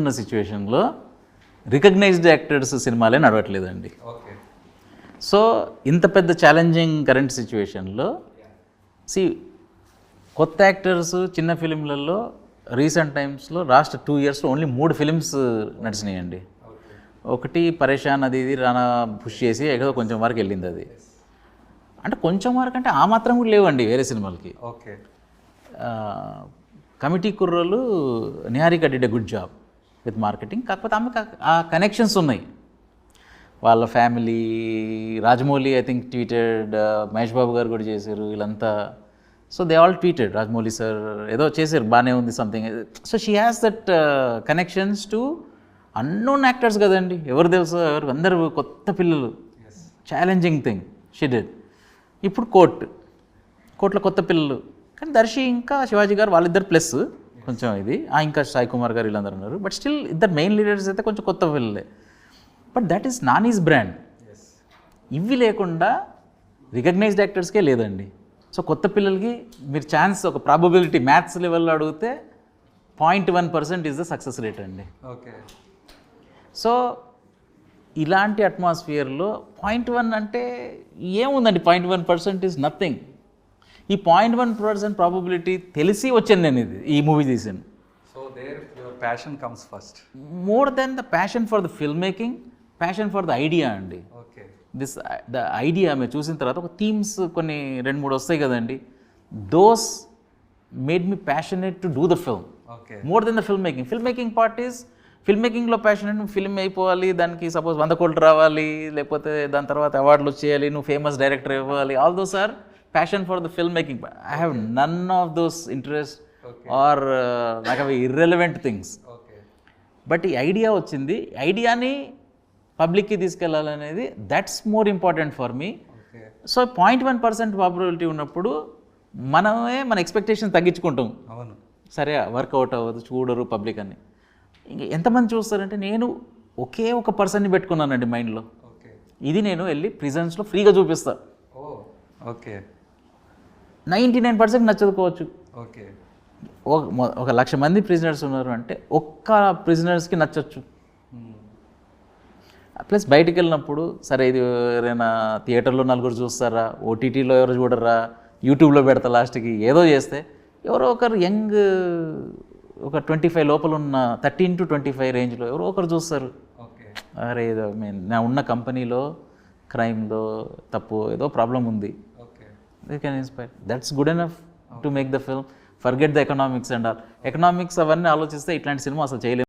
ఉన్న సిచ్యువేషన్లో recognised actors సినిమాలే నడవట్లేదండి. సో ఇంత పెద్ద ఛాలెంజింగ్ కరెంట్ సిచ్యువేషన్లో కొత్త యాక్టర్స్ చిన్న ఫిలింలలో రీసెంట్ టైమ్స్లో లాస్ట్ 2 yearsలో ఓన్లీ 3 ఫిలిమ్స్ నడిచినాయండి. ఒకటి పరేషాన్, అది ఇది రానా పుష్ చేసి ఏదో కొంచెం వరకు వెళ్ళింది. అది అంటే కొంచెం వరకు అంటే ఆ మాత్రం కూడా లేవండి వేరే సినిమాలకి. కమిటీ కుర్రోలు Niharika did a good job with marketing. కాకపోతే ఆమెకు ఆ కనెక్షన్స్ ఉన్నాయి. వాళ్ళ family, Rajamouli I think tweeted, Mahesh Babu garu కూడా చేశారు, వీళ్ళంతా. So they all tweeted, Rajamouli sir ఏదో చేశారు, బాగానే ఉంది something. So she has that connections to unknown actors కదండి, ఎవరు తెలుసు, ఎవరు అందరు కొత్త పిల్లలు. Challenging thing she did. ఇప్పుడు కోర్టులో కొత్త పిల్లలు. కానీ దర్శి ఇంకా శివాజీ గారు వాళ్ళిద్దరు ప్లస్ కొంచెం ఇది, ఇంకా సాయి కుమార్ గారు వీళ్ళందరూ ఉన్నారు. బట్ స్టిల్ ఇద్దరు మెయిన్ లీడర్స్ అయితే కొంచెం కొత్త పిల్లలే. But that is Nani's brand. ఇవి లేకుండా రికగ్నైజ్డ్ యాక్టర్స్కే లేదండి. సో కొత్త పిల్లలకి మీరు ఛాన్స్, ఒక ప్రాబబిలిటీ మ్యాథ్స్ లెవెల్లో అడిగితే 0.1% ఈజ్ ద సక్సెస్ రేట్ అండి. సో ఇలాంటి అట్మాస్ఫియర్లో 0.1 అంటే ఏముందండి, 0.1% ఈజ్ నథింగ్. ఈ 0.1% ప్రాబబిలిటీ తెలిసి వచ్చాను నేను ఈ మూవీ తీసాను. So there your passion comes first. More than the passion for the film making, passion for the idea అండి. ద ఐడియా మీరు చూసిన తర్వాత ఒక థీమ్స్ కొన్ని 2-3 వస్తాయి కదండి, those made me passionate to do the film more than the film making. Film making part is, film making లో passionate, నువ్వు ఫిల్మ్ అయిపోవాలి, దానికి సపోజ్ 100 కోట్లు రావాలి, లేకపోతే దాని తర్వాత అవార్డులు వచ్చేయాలి, నువ్వు ఫేమస్ డైరెక్టర్ ఇవ్వాలి. All those are passion for the film making. I have none of those interest are నాకు అవి ఇర్రెలవెంట్ థింగ్స్. బట్ ఈ ఐడియా వచ్చింది, ఐడియాని పబ్లిక్కి తీసుకెళ్ళాలనేది that's more important for me. So 0.1% probability ఉన్నప్పుడు మనమే మన ఎక్స్పెక్టేషన్ తగ్గించుకుంటాం. అవును, సరే వర్కౌట్ అవ్వదు, చూడరు పబ్లిక్ అని. ఇంక ఎంతమంది చూస్తారంటే, నేను ఒకే ఒక పర్సన్ని పెట్టుకున్నానండి మైండ్లో. ఇది నేను వెళ్ళి ప్రిజన్స్లో ఫ్రీగా చూపిస్తా. 99% నచ్చదుకోవచ్చు. ఒక 1,00,000 మంది ప్రిజనర్స్ ఉన్నారు అంటే ఒక్క ప్రిజనర్స్కి నచ్చచ్చు. ప్లస్ బయటికి వెళ్ళినప్పుడు సరే ఇది ఎవరైనా థియేటర్లో 4 చూస్తారా, ఓటీటీలో ఎవరు చూడరా, యూట్యూబ్లో పెడతా లాస్ట్కి ఏదో చేస్తే ఎవరో ఒకరు యంగ్, ఒక 25 లోపల ఉన్న 13 to 25 రేంజ్లో ఎవరో ఒకరు చూస్తారు. అరే ఏదో నా ఉన్న కంపెనీలో క్రైమ్లో తప్పు ఏదో ప్రాబ్లం ఉంది, they can inspire. That's good enough to make the film. Forget the economics and all. Economics అవన్నీ ఆలోచిస్తే ఇట్లాంటి సినిమా అసలు చేయలేము.